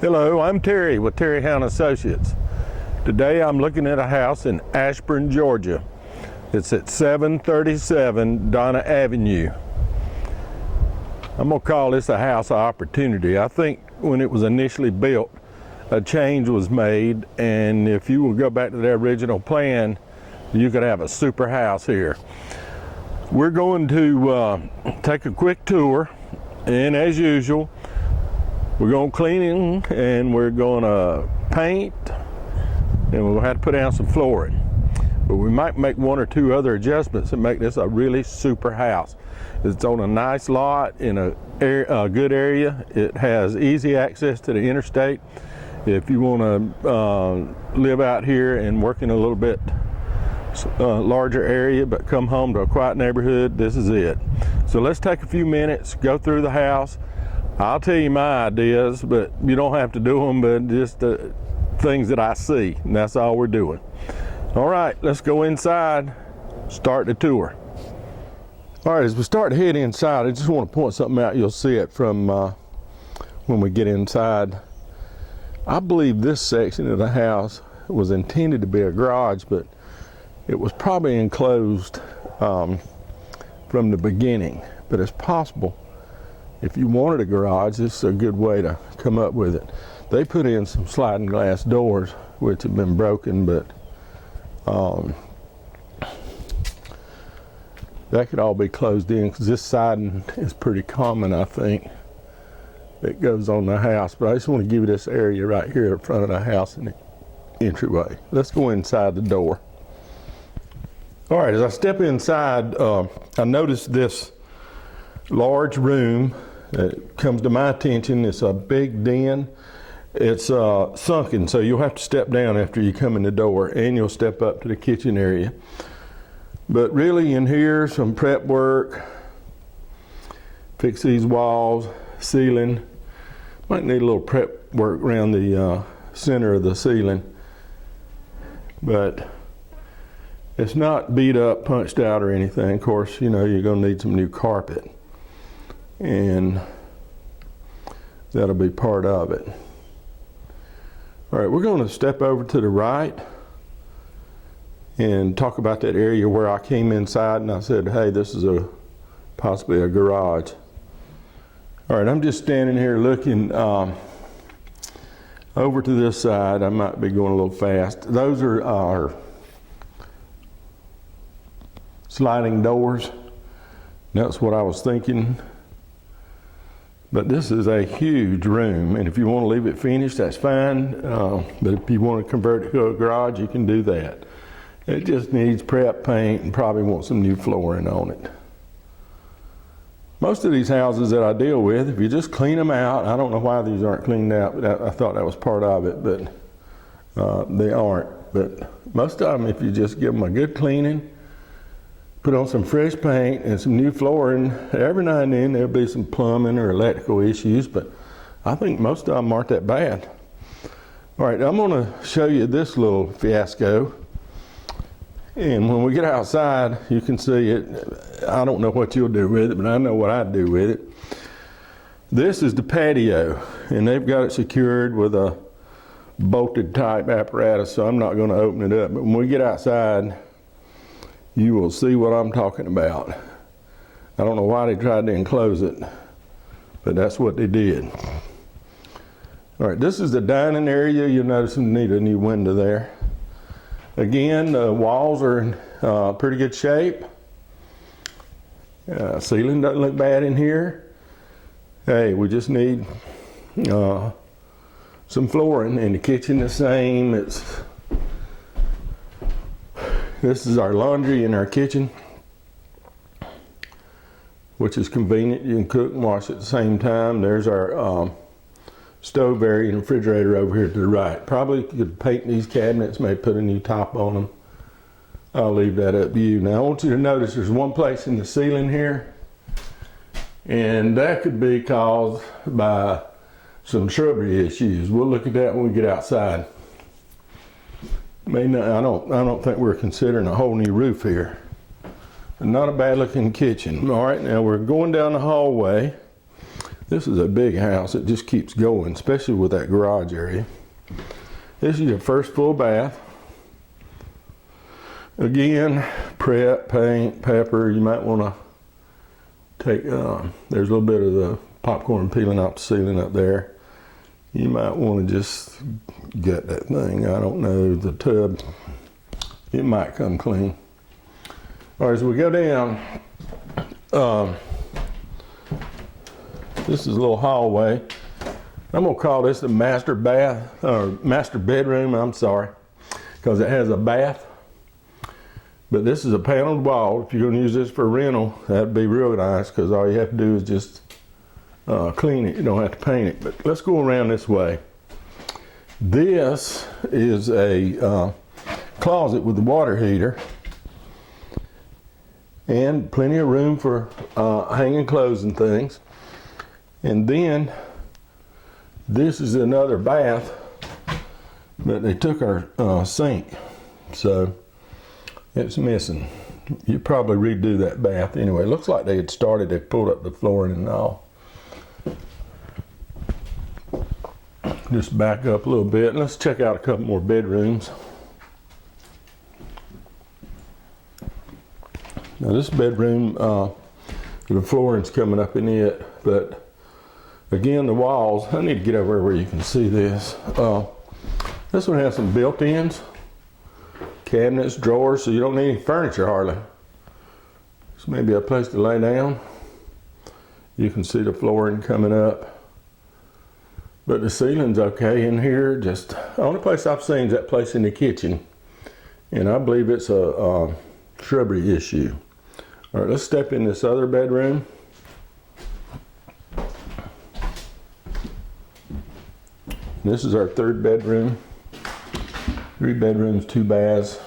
Hello, I'm Terry with Terry Hound Associates. Today I'm looking at a house in Ashburn, Georgia. It's at 737 Donna Avenue. I'm going to call this a house of opportunity. I think when it was initially built, a change was made, and if you will go back to the original plan, you could have a super house here. We're going to take a quick tour, and as usual, we're going to clean it, and we're going to paint, and we'll have to put down some flooring. But we might make one or two other adjustments and make this a really super house. It's on a nice lot in a good area. It has easy access to the interstate. If you want to live out here and work in a little bit larger area but come home to a quiet neighborhood, this is it. So let's take a few minutes, go through the house. I'll tell you my ideas, but you don't have to do them, but just things that I see, and that's all we're doing. All right, let's go inside, start the tour. All right, as we start to head inside, I just want to point something out. You'll see it from when we get inside. I believe this section of the house was intended to be a garage, but it was probably enclosed from the beginning, but it's possible. If you wanted a garage, this is a good way to come up with it. They put in some sliding glass doors, which have been broken, but that could all be closed in because this siding is pretty common, I think, that goes on the house. But I just want to give you this area right here in front of the house and the entryway. Let's go inside the door. All right, as I step inside, I noticed this large room that comes to my attention. It's a big den. It's sunken, so you'll have to step down after you come in the door, and you'll step up to the kitchen area. But really in here, some prep work, fix these walls, ceiling. Might need a little prep work around the center of the ceiling, but it's not beat up, punched out or anything. Of course, you know, you're gonna need some new carpet, and that'll be part of it. All right, we're gonna step over to the right and talk about that area where I came inside and I said, hey, this is possibly a garage. All right, I'm just standing here looking over to this side. I might be going a little fast. Those are our sliding doors. That's what I was thinking. But this is a huge room, and if you want to leave it finished, that's fine. But if you want to convert it to a garage, you can do that. It just needs prep paint and probably want some new flooring on it. Most of these houses that I deal with, if you just clean them out, I don't know why these aren't cleaned out, but I thought that was part of it, but they aren't. But most of them, if you just give them a good cleaning, put on some fresh paint and some new flooring, every now and then there'll be some plumbing or electrical issues, but I think most of them aren't that bad. All right, I'm gonna show you this little fiasco. And when we get outside, you can see it. I don't know what you'll do with it, but I know what I'd do with it. This is the patio, and they've got it secured with a bolted type apparatus, so I'm not gonna open it up. But when we get outside, you will see what I'm talking about. I don't know why they tried to enclose it, but that's what they did. All right, this is the dining area. You'll notice we need a new window there. Again, the walls are in pretty good shape. Ceiling doesn't look bad in here. Hey, we just need some flooring, and the kitchen the same. This is our laundry in our kitchen, which is convenient. You can cook and wash at the same time. There's our stove area and refrigerator over here to the right. Probably could paint these cabinets, maybe put a new top on them. I'll leave that up to you. Now I want you to notice there's one place in the ceiling here, and that could be caused by some shrubbery issues. We'll look at that when we get outside. I don't think we're considering a whole new roof here. Not a bad looking kitchen. All right, now we're going down the hallway. This is a big house. It just keeps going, especially with that garage area. This is your first full bath. Again, prep, paint, pepper. You might want to take, there's a little bit of the popcorn peeling off the ceiling up there. You might want to just get that thing. I don't know, the tub. It might come clean. All right, as we go down, this is a little hallway. I'm gonna call this the master bath, or master bedroom, I'm sorry, because it has a bath. But this is a paneled wall. If you're gonna use this for rental, that'd be real nice, because all you have to do is just clean it. You don't have to paint it. But let's go around this way. This is a closet with a water heater and plenty of room for hanging clothes and things. And then this is another bath, but they took our sink, so it's missing. You probably redo that bath anyway. It looks like they had started, they pulled up the flooring and all. Just back up a little bit and let's check out a couple more bedrooms. Now this bedroom, the flooring's coming up in it, but again, the walls, I need to get over where you can see this. This one has some built-ins, cabinets, drawers, so you don't need any furniture hardly. This may be a place to lay down. You can see the flooring coming up. But the ceiling's okay in here. Just the only place I've seen is that place in the kitchen. And I believe it's a shrubbery issue. All right, let's step in this other bedroom. This is our third bedroom. 3 bedrooms, 2 baths.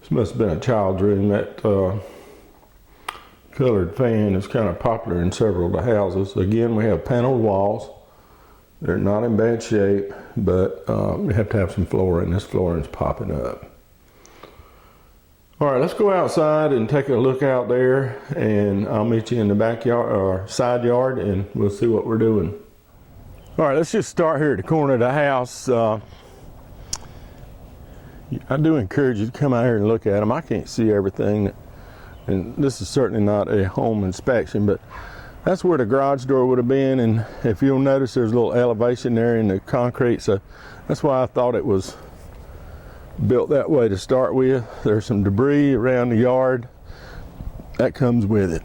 This must have been a child's room. That colored fan is kind of popular in several of the houses. Again, we have paneled walls. They're not in bad shape, but we have to have some flooring. This flooring's popping up. All right, let's go outside and take a look out there, and I'll meet you in the backyard or side yard, and we'll see what we're doing. All right, let's just start here at the corner of the house. I do encourage you to come out here and look at them. I can't see everything, and this is certainly not a home inspection, but that's where the garage door would have been, and if you'll notice, there's a little elevation there in the concrete, so that's why I thought it was built that way to start with. There's some debris around the yard. That comes with it.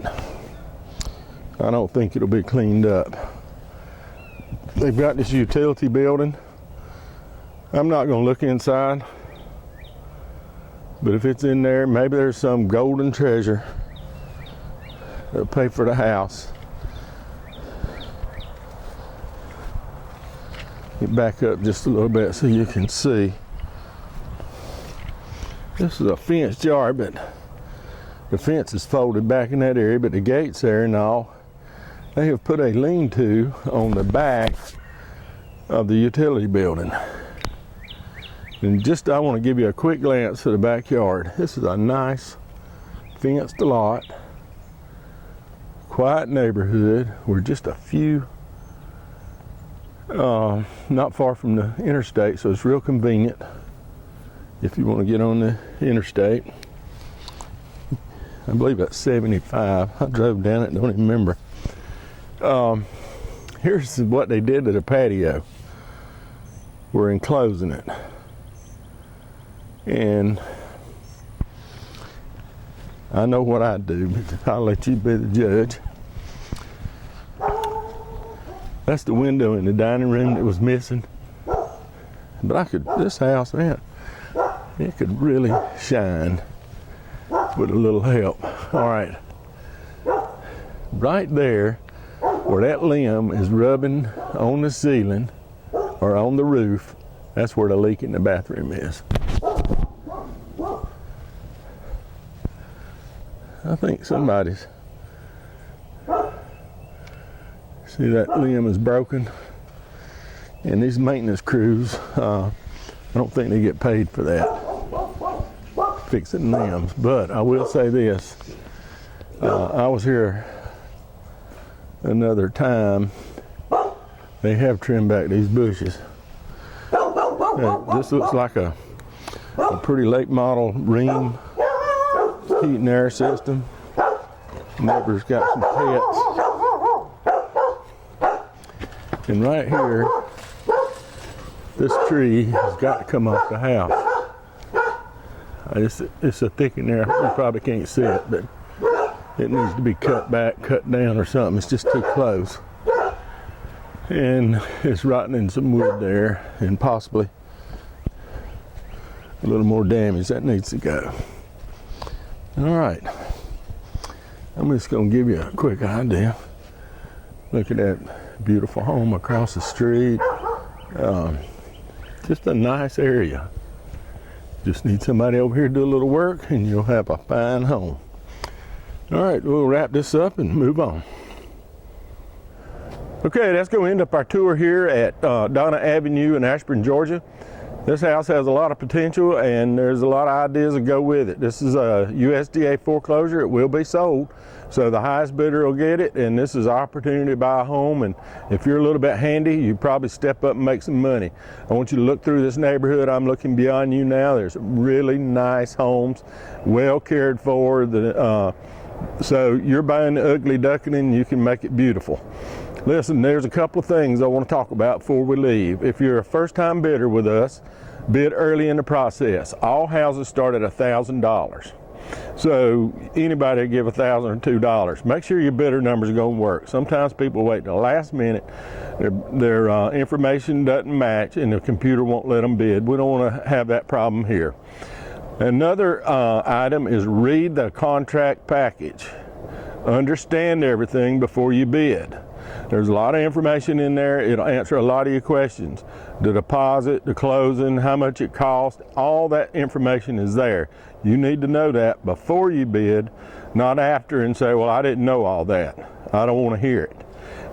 I don't think it'll be cleaned up. They've got this utility building. I'm not going to look inside, but if it's in there, maybe there's some golden treasure that'll pay for the house. Get back up just a little bit so you can see. This is a fenced yard, but the fence is folded back in that area, but the gate's there and all. They have put a lean-to on the back of the utility building. And just, I want to give you a quick glance at the backyard. This is a nice fenced lot, quiet neighborhood. We're just a few, not far from the interstate, so it's real convenient if you want to get on the interstate. I believe that's 75. I drove down it, don't even remember. Here's what they did to the patio. We're enclosing it. And I know what I'd do, but I'll let you be the judge. That's the window in the dining room that was missing. But this house, man, it could really shine with a little help. All right. Right there, where that limb is rubbing on the ceiling or on the roof, that's where the leak in the bathroom is. I think somebody's, see that limb is broken, and these maintenance crews, I don't think they get paid for that, fixing limbs. But I will say this, I was here another time. They have trimmed back these bushes. This looks like a pretty late model Ream heat and air system. Neighbor's got some pets. And right here, this tree has got to come off the house. It's a thick in there. You probably can't see it, but it needs to be cut back, cut down or something. It's just too close. And it's rotting in some wood there, and possibly a little more damage that needs to go. All right, I'm just gonna give you a quick idea. Look at that beautiful home across the street. Just a nice area. Just need somebody over here to do a little work and you'll have a fine home. All right, we'll wrap this up and move on. Okay, that's going to end up our tour here at Donna Avenue in Ashburn, Georgia. This house has a lot of potential and there's a lot of ideas that go with it. This is a USDA foreclosure. It will be sold, so the highest bidder will get it, and this is an opportunity to buy a home. And if you're a little bit handy, you probably step up and make some money. I want you to look through this neighborhood. I'm looking beyond you now. There's really nice homes, well cared for. So you're buying the ugly duckling and you can make it beautiful. Listen, there's a couple of things I want to talk about before we leave. If you're a first-time bidder with us, bid early in the process. All houses start at $1,000. So anybody will give $1,000 or $2. Make sure your bidder numbers are going to work. Sometimes people wait till the last minute. Their information doesn't match and the computer won't let them bid. We don't want to have that problem here. Another item is read the contract package. Understand everything before you bid. There's a lot of information in there. It'll answer a lot of your questions. The deposit, the closing, how much it costs, all that information is there. You need to know that before you bid, not after and say, well, I didn't know all that. I don't want to hear it.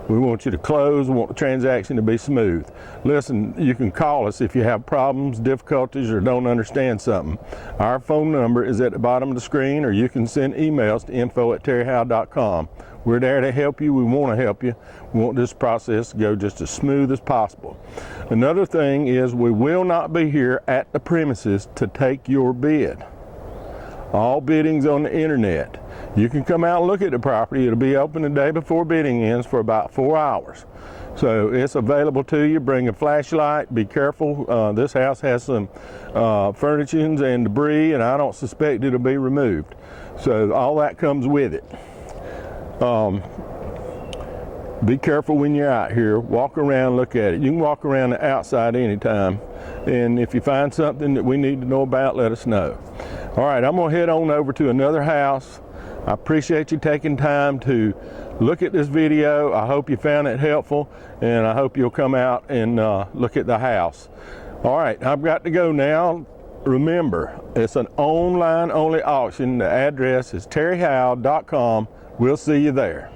We want you to close. We want the transaction to be smooth. Listen, you can call us if you have problems, difficulties, or don't understand something. Our phone number is at the bottom of the screen, or you can send emails to info@terryhowe.com. We're there to help you. We want to help you. We want this process to go just as smooth as possible. Another thing is we will not be here at the premises to take your bid. All bidding's on the internet. You can come out and look at the property. It'll be open the day before bidding ends for about 4 hours. So it's available to you. Bring a flashlight. Be careful. This house has some furnishings and debris, and I don't suspect it'll be removed. So all that comes with it. Be careful when you're out here. Walk around, look at it. You can walk around the outside anytime. And if you find something that we need to know about, let us know. All right, I'm going to head on over to another house. I appreciate you taking time to look at this video. I hope you found it helpful, and I hope you'll come out and look at the house. All right, I've got to go now. Remember, it's an online only auction. The address is terryhowe.com. We'll see you there.